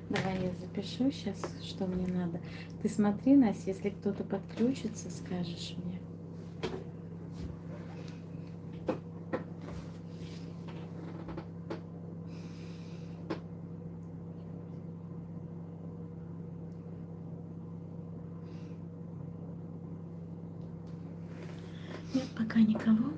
Давай я запишу сейчас, что мне надо. Ты смотри, Настя, если кто-то подключится, скажешь мне. Нет, пока никого.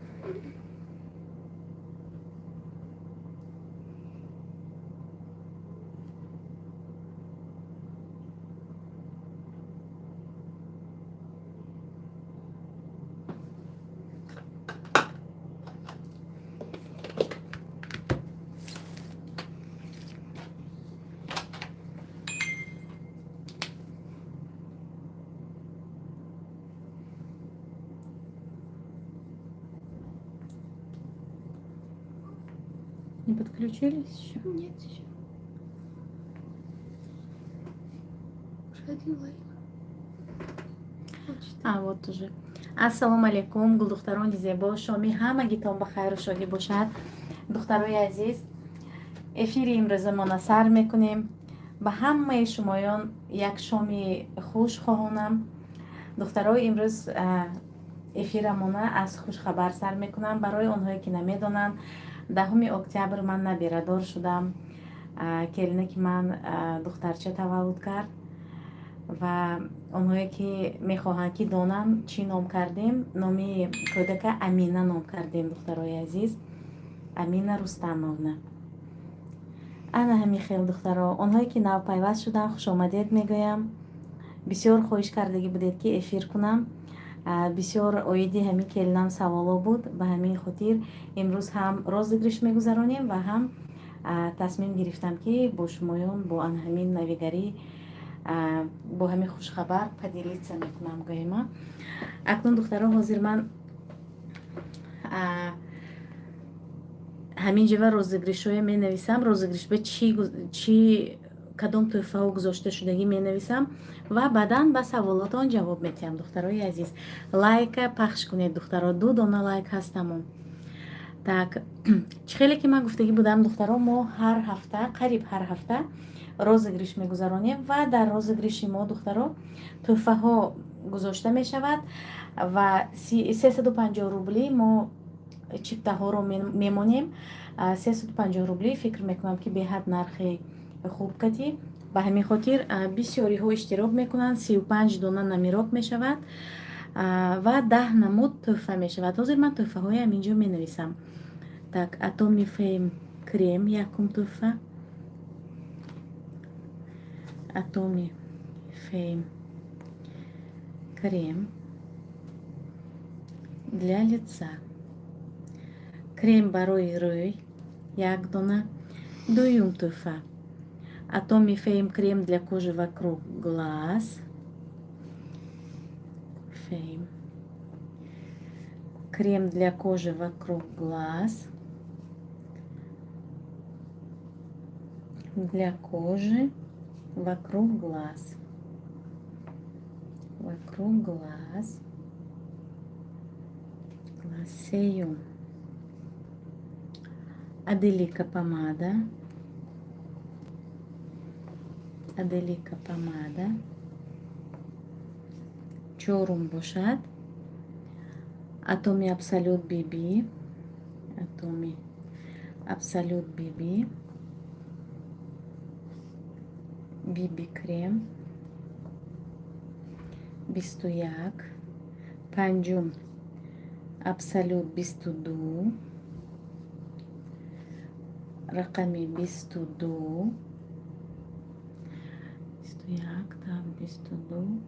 Не подключились еще? Нет еще. Уже один лайк. Вот уже. Ассалому алейкум, гулдухтарони зебо, шоми ҳамагитон ба хайру шодӣ бошад. Духтарои азиз, эфири имрӯзамона сар мекунем. Ба ҳамаи шумоён як шоми хуш хоҳонам. духтарои имрӯз эфирамона аз хушхабар сар мекунам. Барои онҳое ки намедонанд, 10 октябр ман набирадор шудам. Келине ки ман духтарча таваллуд кард ва онҳое ки мехоҳанд ки донанд чӣ ном кардем, номи кӯдака Амина ном кардем. духтарои азиз, Амина Рустамовна. ана ҳами хел духтаро, онҳое ки навпайваст шуданд, хушомадед мегӯям. бисёр хоҳиш кардагӣ будед ки эфир кунам. бисёр оиди ҳамин келинам саволо буд. ба ҳамин хотир имрӯз ҳам розыгриш мегузаронем ва ҳам тасмим гирифтам ки бо шумоён бо ана ҳамин навигарӣ бо ҳамин хушхабар падилитса мекунам гӯема. Акнун духтаро, ҳозир ман ҳамин ҷава розыгришое менависам. Розыгриш ба чӣ кадом тӯҳфаҳо гузошта шудагӣ менависам ва баъдан ба саволотон ҷавоб медиҳам. духтарои азиз, лайка пахш кунед духтаро, 2 дона лайк ҳастаму. Так, чӣ хеле ки ман гуфтагӣ будам духтаро, мо ҳар ҳафта, қариб ҳар ҳафта розыгриш мегузаронем ва дар розыгриши мо духтаро тӯҳфаҳо гузошта мешавад ва 350 рубли мо чиптаҳоро мемонем. 350 рубли фикр мекунам ки беҳад нархи хуб кати. ба ҳамин хотир бисёриҳо иштирок мекунанд. 35 дона намирок мешавад ва 10 намуд тӯҳфа мешавад. ҳозир ман тӯҳфаҳои ҳаминҷо менависам. Так, Atomy Fame крем якум тӯҳфа. Atomy Fame крем для лица. Крем барои рӯй 1 дона. Дуюм тӯҳфа Atomy Fame крем для кожи вокруг глаз. Fame крем для кожи вокруг глаз. Для кожи вокруг глаз. Вокруг глаз. Глазеюм. Аделика помада. Аделика помада. Чорум бошад. Atomy Absolute BB. Atomy Absolute BB. BB крем. 21. Панҷум Absolute 22. рақами 22. 21, так, 22.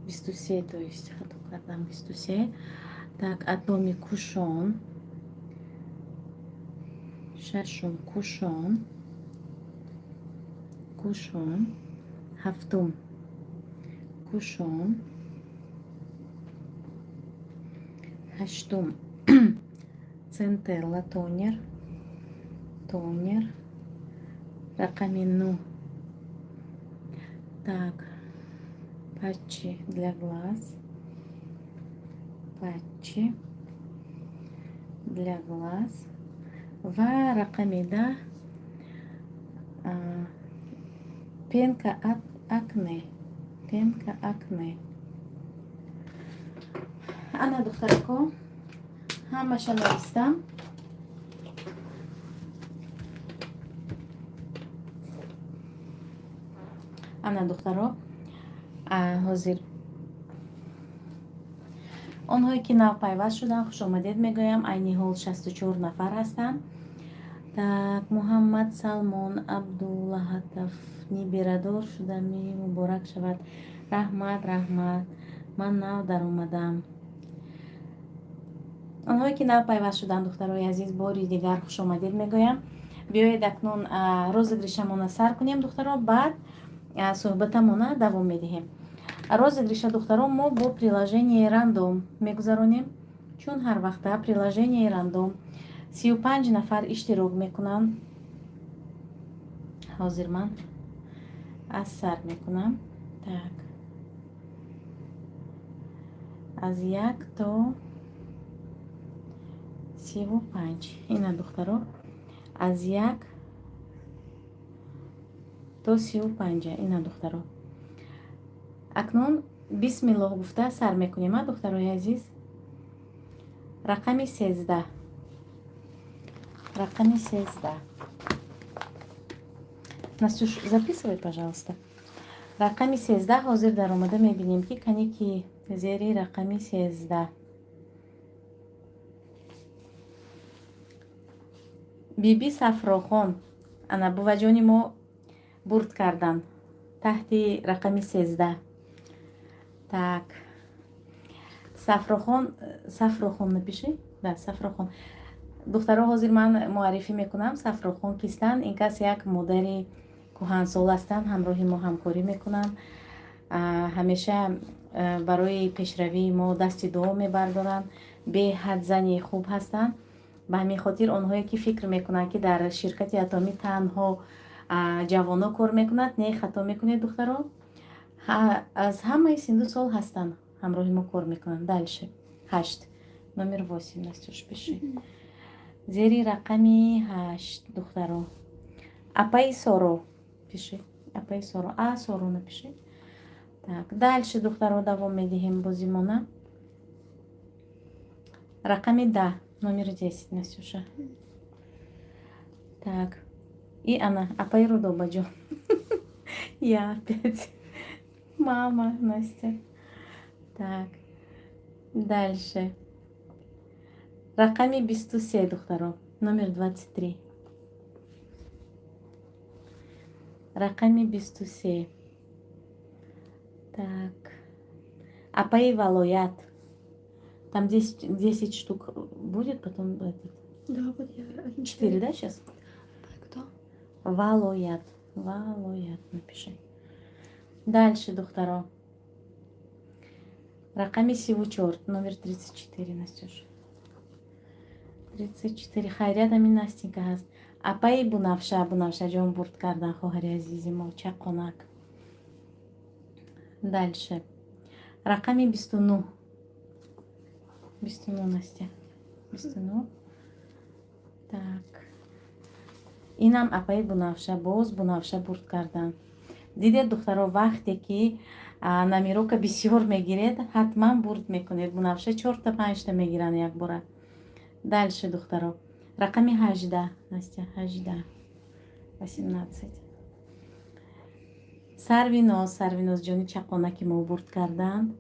23, то есть хато кардам 23. Так, Atomy кушон. шашум кушон. Кушон. ҳафтум кушон. ҳаштум Centella тонер. Тонер. Рақами 9. Так, патчи для глаз. Патчи для глаз. Ва рақами 10 пенка акне. Пенка акне. Ана духтарако ҳамаша навистам. Ана духтаро ҳозир онҳое ки навпайваст шуданд хушомадед мегӯям. айни ҳол 64 нафар ҳастанд. так муҳаммад салмон абдуллаҳатов ни бирадор шудами муборак шавад. раҳмат раҳмат, ман нав даромадам. онҳое ки навпайваст шуданд духтарои азиз бори дигар хушомадед мегӯям. биёед акнун розыгришамона сар кунем духтаро, баъд суҳбатамона давом медиҳем. розыгриша духтаро мо бо приложенияи рандом мегузаронем, чун ҳар вақта приложенияи рандом 35 нафар иштирок мекунанд. ҳозир ман аз сар мекунам. так аз 1 то 35 ина духтаро аз 1 то 35 ина духтаро. акнун бисмиллоҳ гуфта сар мекунем. духтарои азиз, рақами 13. рақами 13. Настюш, записывай, пожалуйста. рақами 13 ҳозир дар омада мебинем ки каники зери рақами 13. биби Сафрохон ана буваҷони мо бурд кардан таҳти рақами 13. так Сафрохон напиши. да, Сафрохон. духтаро ҳозир ман муаррифӣ мекунам. Сафрохон кистанд? ин кас як модари кӯҳансол ҳастанд, ҳамроҳи мо ҳамкорӣ мекунанд. ҳамеша барои пешравии мо дасти дуо мебардоранд. беҳад зани хуб ҳастанд. ба ҳамин хотир онҳое ки фикр мекунанд ки дар ширкати атомӣ танҳо ҷавоно кор мекунанд, не хато мекунед духтаро. аз ҳамаи синду сол ҳастанд, ҳамроҳи мо кор мекунанд. дальше 8 номер 8 Настюш пиши. зери рақами 8 духтаро. апаи Соро пиши. апаи Соро. Соро напиши. так дальше духтаро давом медиҳем бозимона. рақами 10 номер 10 Настюша. так и ана апаи Рудобаҷон. я опять мама Настя. так дальше рақами 23 духтаро. номер 23. рақами 23. так апаи Валоят. Там 10 штук будет, потом этот. Да, вот я. 4, да, сейчас? Кто? Валоят. Валоят напиши. Дальше духтаро. рақами 34. номер 34 Настюш. 34. хайрият амин Настенька ҳаст. апаи Бунафшаҷон бурд кардан хоҳари азизи мо чақонак. дальше рақами 29. 29 Настя. 29. так инам апаи Бунафша, боз Бунафша бурд кардан. дидед духтаро, вақте ки номерока бисёр мегиред, ҳатман бурд мекунед. Бунафша 4 та 5 та мегиранд як бора. дальше духтаро. рақами 18 Настя. 18. 18. Сарвиноз ҷони чақонаки мо бурд карданд.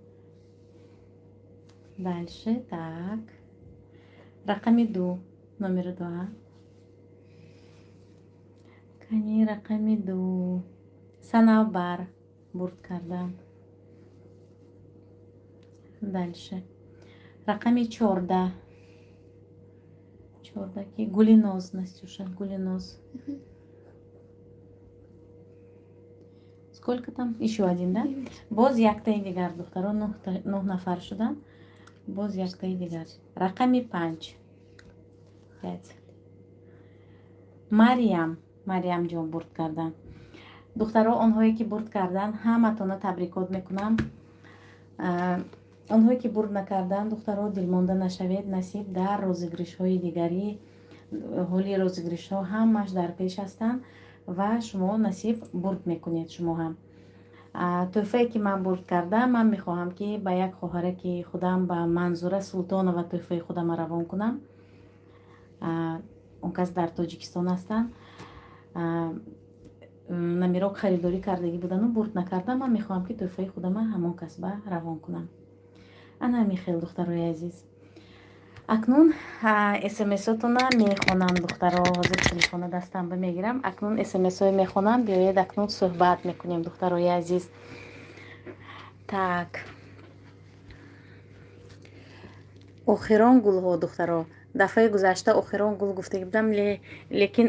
дальше так рақами 2 номер 2. кани рақами 2 Санавбар бурд карданд. дальше рақами 14. 14 ки Гулиноз Настюша. Гулиноз. сколько там? Еще один, да? боз яктаи дигар духтаро. 9 нафар шуданд. боз яктаи дигар. рақами 5. 5. Мариам ҷон бурд кардан. духтаро, онҳое ки бурд кардан ҳаматона табрикот мекунам. онҳое ки бурд накардан духтаро, дилмонда нашавед. насиб дар розыгришҳои дигарӣ. ҳоли розыгришҳо ҳамаш дар пеш ҳастанд ва шумо насиб бурд мекунед шумо ҳам. тӯҳфае ки ман бурд кардам, ман мехоҳам ки ба як хоҳараки худам ба Манзура Султонова тӯҳфаи худам равон кунам. Он кас дар Тоҷикистон ҳастанд. намирок харидорӣ кардагӣ будану бурд накардам. Ман мехоҳам ки тӯҳфаи худама ҳамон кас ба равон кунам. ана михел духтарои азиз, акнун смсотона мехонам. духтаро ҳозир телефона дастам мегирам. акнун смсое мехонам. биёед акнун суҳбат мекунем духтарои азиз. так, охирон гулҳо духтаро, дафъаи гузашта охирон гул гуфтагӣ будам, лекин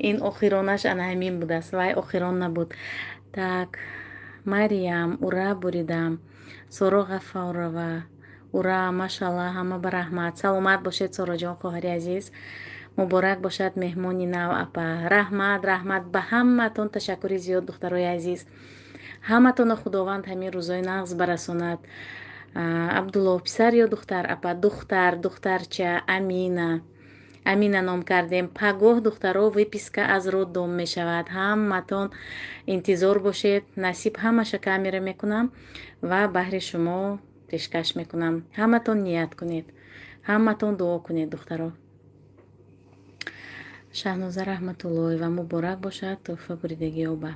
ин охиронаш ана ҳамин будааст, вай охирон набуд. так, Мариям, ура буридам, Соро Ғафорова, ура, машалла, ҳама ба раҳмат. Саломат бошед Сороҷон хоҳари азиз, муборак бошад меҳмони нав апа. Раҳмат, раҳмат ба ҳаматон, ташаккури зиёд духтарои азиз. ҳаматона худованд ҳамин рӯзои нағз барасонад. Абдулло, писар ё духтар апа? Духтар, духтарча Амина. Амина ном кардем. Пагоҳ духтаро выписка аз роддом мешавад. ҳаматон интизор бошед. насиб ҳамаша камера мекунам ва баҳри шумо пешкаш мекунам. ҳаматон ният кунед, ҳаматон дуо кунед духтаро. Шаҳноза Раҳматуллоева, муборак бошад тӯҳфа буридагӣ оба.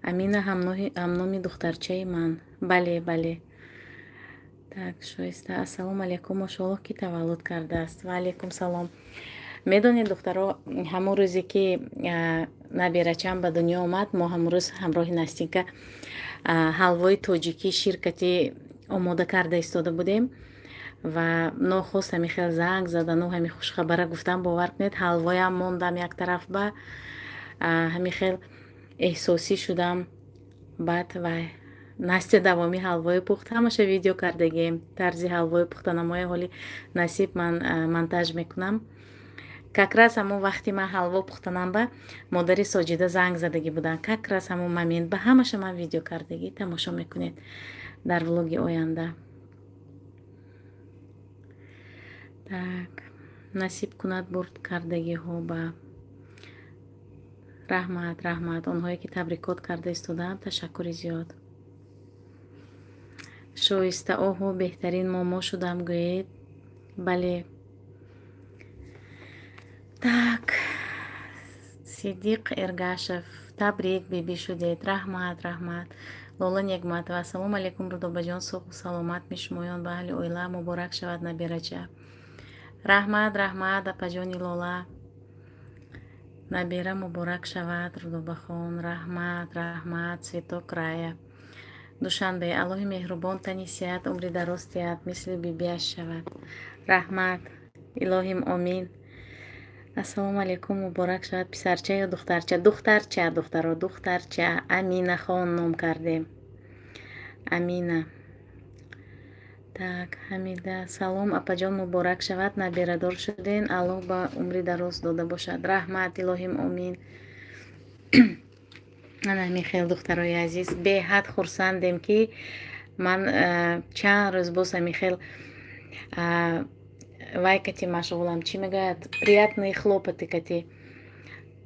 Амина ҳамноми духтарчаи ман. Бале, бале. так, шоиста, ассалому алайкум, мошоаллоҳ ки таваллуд кардааст. Ва алайкум салом. медонед духтаро, ҳамон рӯзе ки набирачам ба дунё омад, мо ҳамон рӯз ҳамроҳи Настинка ҳалвои тоҷикӣ ширкати омода карда истода будем ва нохост ҳами хел занг задану ҳами хушхабара гуфтам. бовар кунед, ҳалвоям мондам як тараф, ба ҳами хел эҳсосӣ шудам. баъд вай Настя давомӣ ҳалвои пухт, ҳамаша видео кардагием, тарзи ҳалвои пухтанамои ҳоли насиб ман монтаж мекунам. какрас ҳамон вақти ман ҳалво пухтанам, ба модари Соҷида занг задагӣ буданд. какрас ҳамон момент ба ҳамаша ман видео кардагӣ. тамошо мекунед дар влоги оянда. так, насиб кунад бурд кардагиҳо ба раҳмат, раҳмат. онҳое ки табрикот карда истодаанд, ташаккури зиёд. шоиста, оҳо беҳтарин момо шудам гӯед. бале. так, Сидиқ Эргашев, табрик, биби шудед. раҳмат, раҳмат. Лола Нигматова, ассалому алайкум рудобаҷон, соҳу саломат мешумоён ба аҳли оила, муборак шавад набирача. раҳмат, раҳмат апаҷони Лола, набира муборак шавад рудобахон. раҳмат, раҳмат. Светок Рая, Душанбе, аллоҳи меҳрубон тани сеҳат, умри дароз диҳад, мисли бибиаш шавад. раҳмат, илоҳимомин. ассалому алайкум, муборак шавад писарча ё духтарча? Духтарча духтаро, духтарча. Аминахон ном кардем. Амина. так, Ҳамида, салом апаҷон, муборак шавад, набирадор шуден, аллоҳ ба умри дароз дода бошад. раҳмат, илоҳимомин. ана михел духтарои азиз, беҳад хурсандем ки ман чанд рӯз боз михел вай кати машғулам, чӣ мегӯяд, приятные хлопоты кати.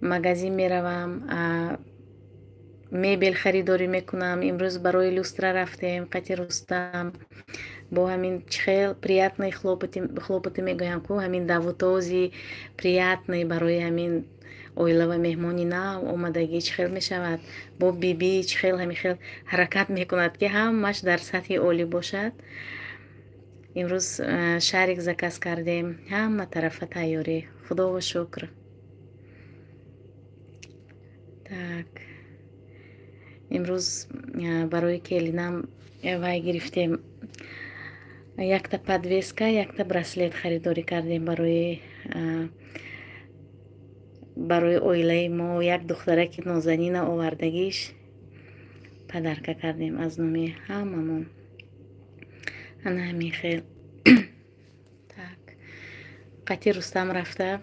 магазин меравам, мебел харидорӣ мекунам. имрӯз барои люстра рафтем, қати Рустам, бо ҳамин чихел приятные хлопоти мегӯям, ку ҳамин давутози приятный барои ҳамин оила ва меҳмони нав омадагӣ чихел мешавад. бо биби чихел ҳамин хел ҳаракат мекунад ки ҳамаш дар сатҳи олӣ бошад. имрӯз шарик заказ кардем, ҳама тарафа тайёрӣ, худову шукр. так, имрӯз барои келинам вай гирифтем, якта подвеска, якта браслет харидорӣ кардем барои оилаи мо. як духтараки нозанина овардагиш падарка кардем аз номи ҳамамон. ана ҳамин хел. так, қати Рустам рафта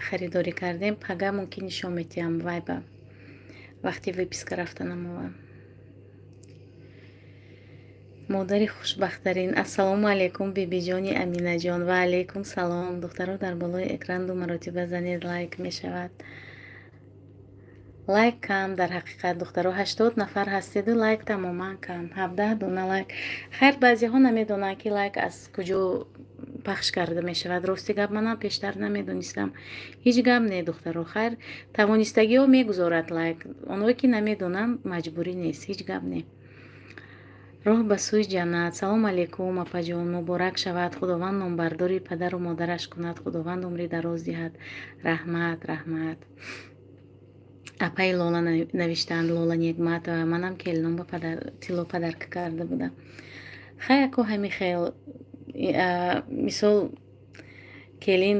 харидорӣ кардем. пага мумкин нишон метиҳам вай ба вақти выписка рафта намоvam. модари хушбахттарин, ассалому алайкум бибиҷони Аминаҷон. ва алайкум салом. духтаро дар болои экран 2 маротиба занед, лайк мешавад. лайк кам. Дар ҳақиқат духтаро 80 нафар ҳастеду лайк тамоман кам. 17 дона лайк. Хайр баъзеҳо намедонанд ки лайк аз куҷо пахш карда мешавад. Рости гап манам пештар намедонистам. Ҳеҷ гап не духтаро. Хайр тавонистагиҳо мегузорад лайк. Онҳое ки намедонанд маҷбурӣ нест. Ҳеҷ гап не. роҳ ба сӯи ҷаннат. Салом алейкум апаҷон. Муборак шавад. Худованд номбардори падару модараш кунад. Худованд умри дароз диҳад. Раҳмат, раҳмат. апаи Лола навиштанд. Лола Нигматова. Манам келином ба тило падарка карда будам. Хай ако ҳами хел мисол келин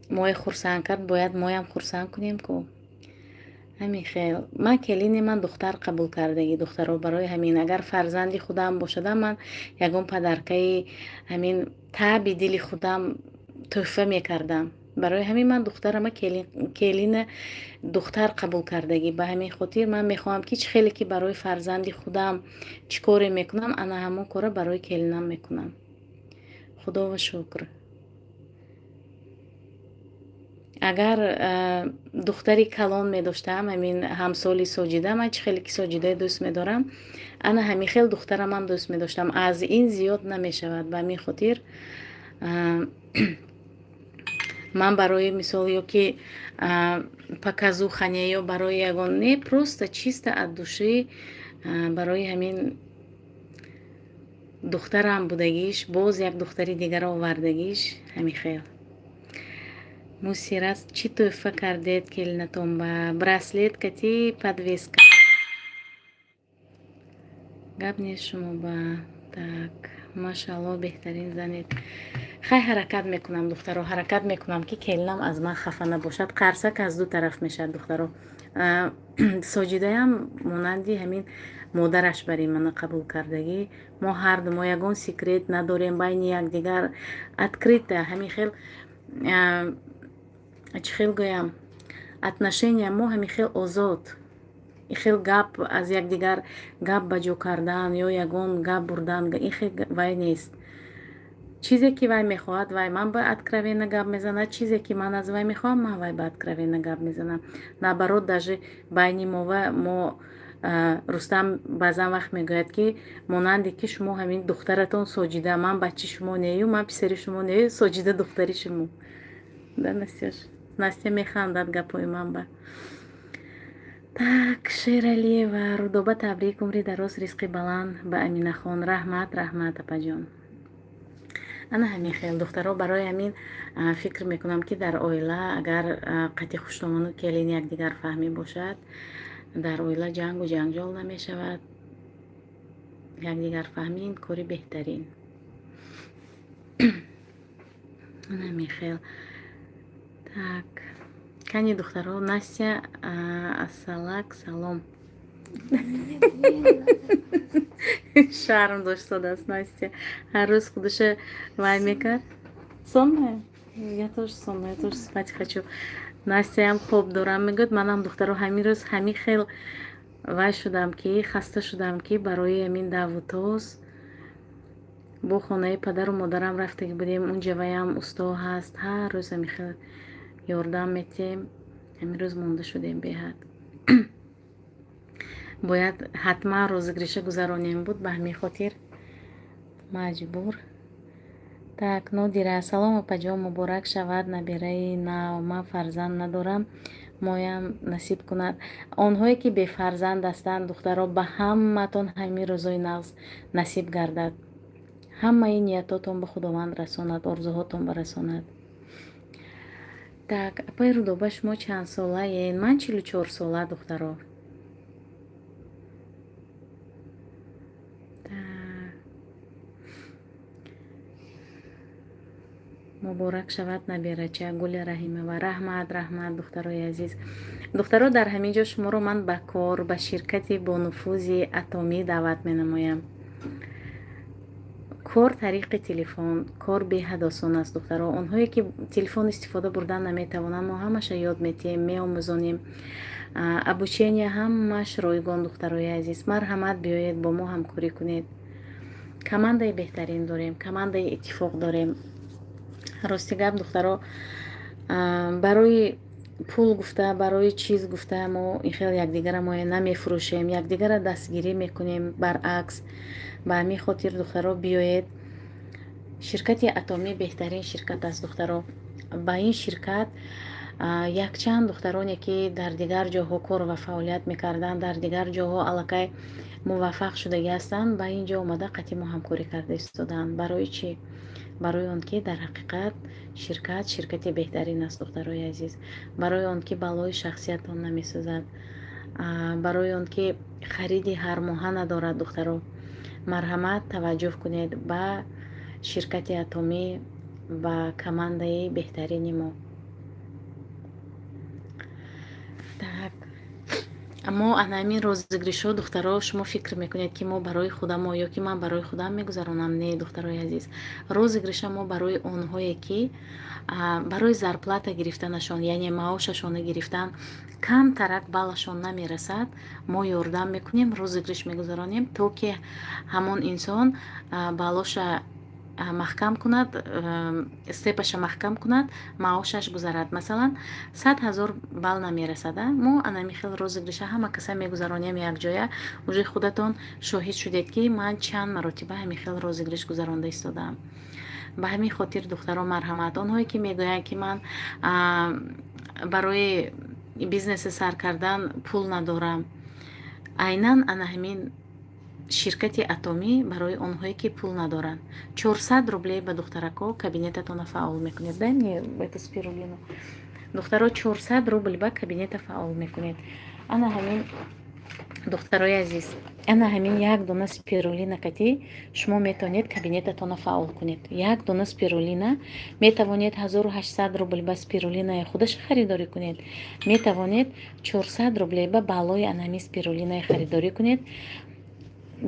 моя хурсанд кард, бояд моям хурсанд кунем ку. ҳамин хел ман келини ман духтар қабул кардаги духтаро барои ҳамин агар фарзанди худам бошадам ман ягон падаркаи ҳамин таъби дили худам тӯҳфа мекардам. барои ҳамин ман духтарама келина духтар қабул кардаги. ба ҳамин хотир ман мехоҳам ки чӣ хеле ки барои фарзанди худам чӣ коре мекунам ана ҳамон кора барои келинам мекунам. худова шукр. агар духтари калон медоштам ҳамин ҳамсоли Соҷида, ман чӣ хеле ки Соҷидаи дӯст медорам ана ҳамин хел духтарамам дӯст медоштам. аз ин зиёд намешавад. ба ҳамин хотир ман барои мисол ё ки паказухане ё барои ягон не просто чиста аз души барои ҳамин духтарам будагиш боз як духтари дигар овардагиш ҳамин хел. мусират чӣ тӯҳфа кардед келинатон? Ба браслет кати подвеска гап нест шумо ба так машалло беҳтарин занед. хай ҳаракат мекунам духтаро, ҳаракат мекунам ки келинам аз ман хафа набошад. қарсак аз ду тараф мешавад духтаро. Соҷидаям монанди ҳамин модараш бари мана қабул кардагӣ. мо ҳарду мо ягон секрет надорем байни якдигар открыто ҳамин хел чӣ хел гӯям отношения мо ҳамин хел озод. ин хел гап аз якдигар гап ба ҷо кардан ё ягон гап бурдан ин хел вай нест. чизе ки вай мехоҳад вай ман ба откровенно гап мезанад, чизе ки ман аз вай мехоҳам ман вай ба откровенно гап мезанам. наоборот даже байни мо Рустам баъзан вақт мегӯяд ки монанде ки шумо ҳамин духтаратон Соҷида, ман бачи шумо нею, ман писари шумо нею, Соҷида духтари шумо. да Настяш Настя механдад гапои ман ба. так Шералиева. Рудоба табрик, умри дароз, ризқи баланд ба Аминахон. раҳмат, раҳмат апаҷон. ана ҳамин хел духтаро барои ҳамин фикр мекунам ки дар оила агар қати хуштомону келин якдигар фаҳмӣ бошад дар оила ҷангу ҷанҷол намешавад. якдигар фаҳмин кори беҳтарин. ана ҳамин хел. так кани духтаро Настя ассалак салом. шарм дошт содас Настя. ҳар рӯз худуша вай мекард. сонная? Я тоже сонная, я тоже спать хочу. Настяям хоб дорам мегӯяд. манам духтаро ҳамин рӯз ҳамин хел вай шудам ки хаста шудам ки барои ҳамин давутоз бо хонаи падару модарам рафтаги будем. унҷа ваям усто ҳаст. ҳар рӯз ҳамин хел ёрдам метем. ҳамин рӯз монда шудем беҳад. бояд ҳатман рӯзи гриша гузаронем буд. ба ҳамин хотир маҷбур. так Нодира. салом апаҷон, муборак шавад набираи нав. ман фарзанд надорам, моям насиб кунад. онҳое ки бефарзанд ҳастанд духтаро ба ҳаматон ҳамин рӯзои навз насиб гардад. ҳамаи ниятотон ба худованд расонад, орзуҳотон барасонад. так апаи Рудоба шумо чанд солаен? ман 44 сола духтаро. муборак шавад набирача Гуля Раҳимова. раҳмат, раҳмат духтарои азиз. духтаро дар ҳамин ҷо шуморо ман ба кор ба ширкати бонуфузи Атомӣ даъват менамоям. кор тариқи телефон, кор беҳад осон аст духтаро. онҳое ки телефон истифода бурдан наметавонанд мо ҳамаша ёд метиҳем, меомӯзонем. обучения ҳамаш ройгон духтарои азиз. марҳамат биёед бо мо ҳамкорӣ кунед. командаи беҳтарин дорем, командаи иттифоқ дорем. рости гап духтаро барои пул гуфта, барои чиз гуфта мо ин хел якдигара мо намефурӯшем, якдигара дастгирӣ мекунем. Баръакс, ба ҳамин хотир духтаро биёед. Ширкати Атомӣ беҳтарин ширкат аст духтаро. Ба ин ширкат якчанд духтароне ки дар дигар ҷоҳо кор ва фаъолият мекарданд, дар дигар ҷоҳо аллакай муваффақ шудагӣ ҳастанд, ба ин ҷо омада қатъи мо ҳамкорӣ карда истодаанд. Барои чӣ? Барои он ки дар ҳақиқат ширкати беҳтарин аст духтарои азиз. Барои он ки балои шахсиятон намесӯзад. Барои он ки хариди ҳармоҳа надорад духтаро. Марҳамат, таваҷҷӯҳ кунед ба ширкати Атомӣ, ба командаи беҳтарини мо. Так. Аммо ана ҳамин розыгришҳо духтаро шумо фикр мекунед ки мо барои худамо ё ки ман барои худам мегузаронам? Не, духтарои азиз. Розыгриша мо барои онҳое ки барои зарплата гирифтанашон, яъне маошашона гирифтан камтарак баллашон намерасад, мо ёрдам мекунем, розыгриш мегузаронем, то ки ҳамон инсон баллоша маҳкам кунад, степаша маҳкам кунад, маошаш гузарад. Масалан 100 000 балл намерасада, мо анами хел розыгриша ҳама каса мегузаронем якҷоя. уже худатон шоҳид шудед ки ман чанд маротиба ҳамин хел розыгриш гузаронда истодаам. ба ҳамин хотир духтаро марҳамат, онҳое ки мегӯянд ки ман барои бизнесе сар кардан пул надорам, айнан ана ҳамин ширкати Атомӣ барои онҳое ки пул надоранд 400 рубле ба духтарако кабинетатона фаъол мекунед. Дай это спирулину. Духтаро 400 рубл ба кабинета фаъол мекунед. Ана ҳамин духтарои азиз, ана ҳамин як дона спирулина кати шумо метавонед кабинетатона фаъол кунед. Як дона спирулина метавонед 1800 рубл ба спирулинаи худаша харидорӣ кунед. Метавонед 400 рубле ба балои ана ҳамин спирулинаи харидорӣ кунед.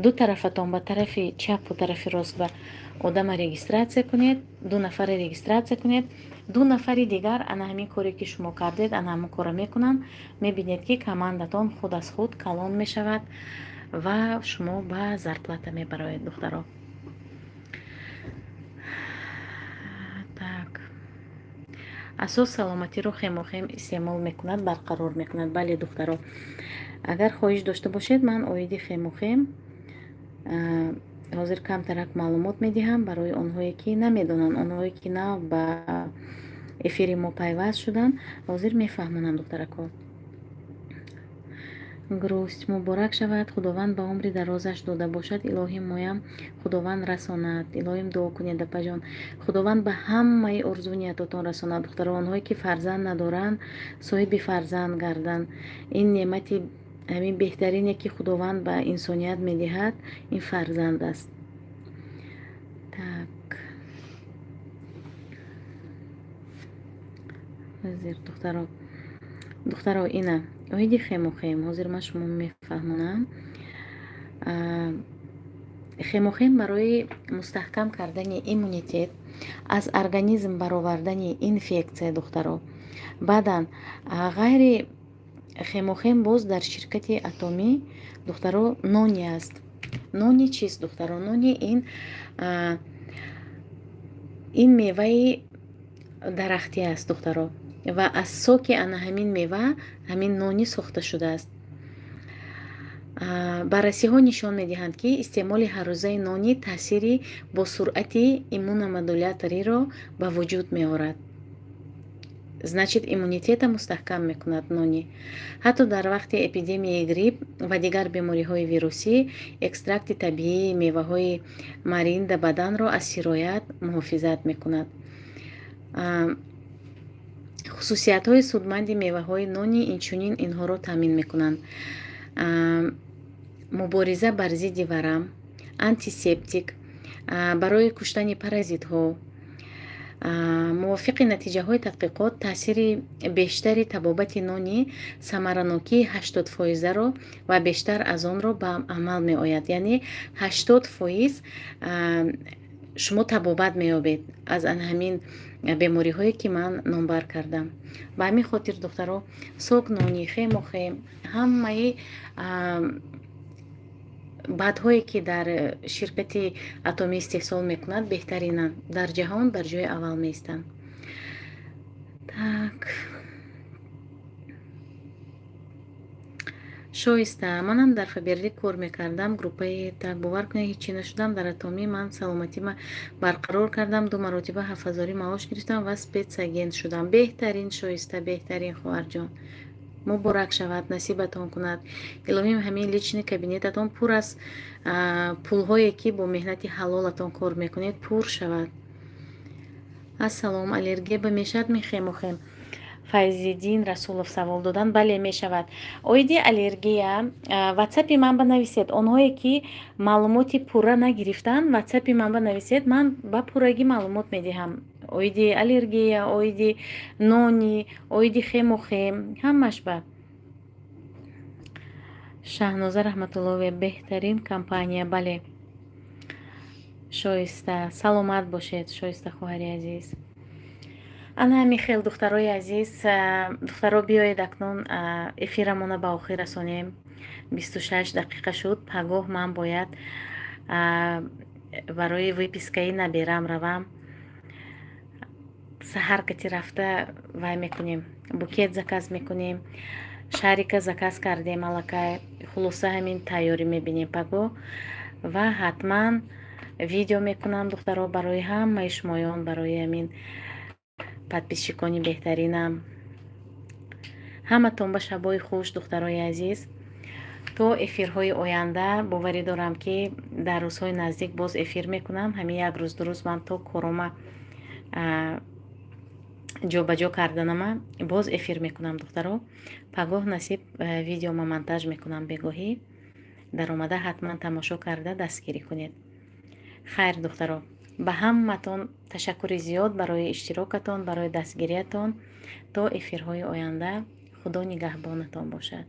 ду тарафатон, ба тарафи чапу тарафи рост ба одама регистратсия кунед, 2 нафаре регистратсия кунед, 2 нафари дигар ана ҳамин коре ки шумо кардед, ана ҳамин кора мекунанд. мебинед ки командатон худ аз худ калон мешавад ва шумо ба зарплата мебароед духтаро. Так. асос саломатиро хемохем истеъмол мекунад, барқарор мекунад. Бале духтаро, агар хоҳиш дошта бошед, ман оиди хемохем ҳозир камтарак маълумот медиҳам барои онҳое ки намедонанд, онҳое ки нав ба эфири мо пайваст шуданд. ҳозир мефаҳмонам духтарако. грусть муборак шавад, худованд ба умри дарозаш дода бошад, илоҳи моям худованд расонад. илоҳим дуо кунед апаҷон, худованд ба ҳамаи орзуи ниятотон расонад духтаро. онҳое ки фарзанд надоранд соҳиби фарзанд гарданд. ин неъмати ҳамин беҳтарине ки худованд ба инсоният медиҳад, ин фарзанд аст. Так. ҳозир духтаро ина оиди хемохем, ҳозир ман шумо мефаҳмонам. хемохем барои мустаҳкам кардани иммунитет, аз организм баровардани инфексия духтаро. баъдан ғайри хемохем боз дар ширкати Атомӣ духтаро нони аст. нони чист духтаро? нони ин меваи дарахтӣ аст духтаро ва аз соки ана ҳамин мева ҳамин нони сохта шудааст. баррасиҳо нишон медиҳанд ки истеъмоли ҳаррӯзаи нони таъсири бо суръати иммуномодуляториро ба вуҷуд меорад. значит иммунитета мустаҳкам мекунад нони. ҳатто дар вақти эпидемияи грипп ва дигар бемориҳои вирусӣ экстракти табиии меваҳои маринда баданро аз сироят муҳофизат мекунад. хусусиятҳои судманди меваҳои нони инчунин инҳоро таъмин мекунанд. мубориза бар зидди варам, антисептик, барои куштани паразитҳо. мувофиқи натиҷаҳои тадқиқот, таъсири бештари табобати нони самаранокии 80%-ро ва бештар аз онро ба амал меояд. яъне 80% шумо табобат меёбед аз ҳамин бемориҳое ки ман номбар кардам. ба ҳамин хотир духтаро сок нони, хемохем, ҳамаи баъдҳое ки дар ширкати Атомӣ истеҳсол мекунад беҳтаринанд. дар ҷаҳон дар ҷойи аввал меистанд. Так. ҳозир духтаро ина оиди хемохем, ҳозир ман шумо мефаҳмонам. хемохем барои мустаҳкам кардани иммунитет, аз организм баровардани инфексия духтаро. баъдан ғайри хемохем боз дар ширкати Атомӣ духтаро нони аст. нони ин меваи дарахтӣ аст духтаро. шоиста, манам дар фаберлик кор мекардам, группаи так бовар кунед ҳечи нашудам. Дар атомӣ ман саломатима барқарор кардам, 2 маротиба 7000 маош гирифтам ва спецагент шудам. Беҳтарин шоиста, беҳтарин хоҳарҷон, муборак шавад, насибатон кунад. Илоҳим ҳамин лични кабинетатон пур аз пулҳое ки бо меҳнати ҳалолатон кор мекунед пур шавад. Ассалом, аллергия ба мешад мехемохем? Файзиддин Расулов савол додан. Бале, мешавад. Оиди аллергия, ватсапи ман банависед. Онҳое ки маълумоти пурра нагирифтанд, ватсапи ман банависед, ман ба пуррагӣ маълумот медиҳам. Оиди аллергия, оиди нони, оиди хемохем, ҳамаш ба. Шаҳноза Раҳматуллове, беҳтарин компания. Бале, шоиста. Саломат бошед, шоиста хоҳари азиз. Ана михел, духтарои азиз, духтаро биёед акнун эфирамона ба охир расонем. 26 дақиқа шуд. Пагоҳ ман бояд барои выпискаи наберам равам. Саҳар кати рафта вай мекунем, букет заказ мекунем, шарика заказ кардем аллакай. Хулоса ҳамин тайёрӣ мебинем пагоҳ ва ҳатман видео мекунам духтаро барои ҳамаи шумоён, барои ҳамин подписчикони беҳтаринам. Ҳаматон ба шабои хуш, духтарои азиз. То эфирҳои оянда боварӣ дорам ки дар рӯзҳои наздик боз эфир мекунам. Ҳамин як рӯз ду рӯз ман то корома ҷобаҷо карданама боз эфир мекунам духтаро. Пагоҳ насиб видеома монтаж мекунам бегоҳӣ. Даромада ҳатман тамошо карда дастгирӣ кунед. Хайр духтаро, ба ҳаматон ташаккури зиёд барои иштирокатон, барои дастгириятон. То эфирҳои оянда, худо нигаҳбонатон бошад.